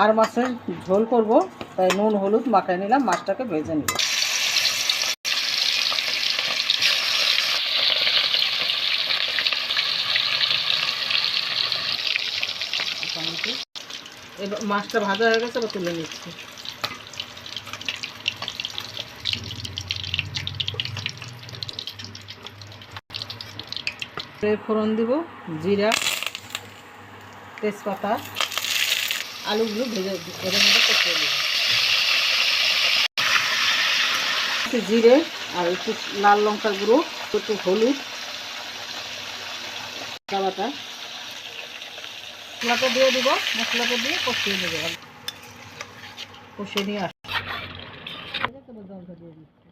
আর মাছের ঝোল করব, তাই নুন হলুদ মাখায় নিলাম, মাছটাকে ভেজে নিব। এবার মাছটা ভাজা হয়ে গেছে, এবার তুলে নিচ্ছি। ফোড়ন দিব, জিরা, তেজপাতা, আলুগুলো ভেজে এর মধ্যে কষিয়ে দেব। জিরে আর একটু লাল লঙ্কার গুঁড়ো, একটু হলুদ, বাটা মশলাটা দিয়ে দিব। মশলাটা দিয়ে কষিয়ে নেব, কষিয়ে নিয়ে আসবো। জল দিয়ে দিই।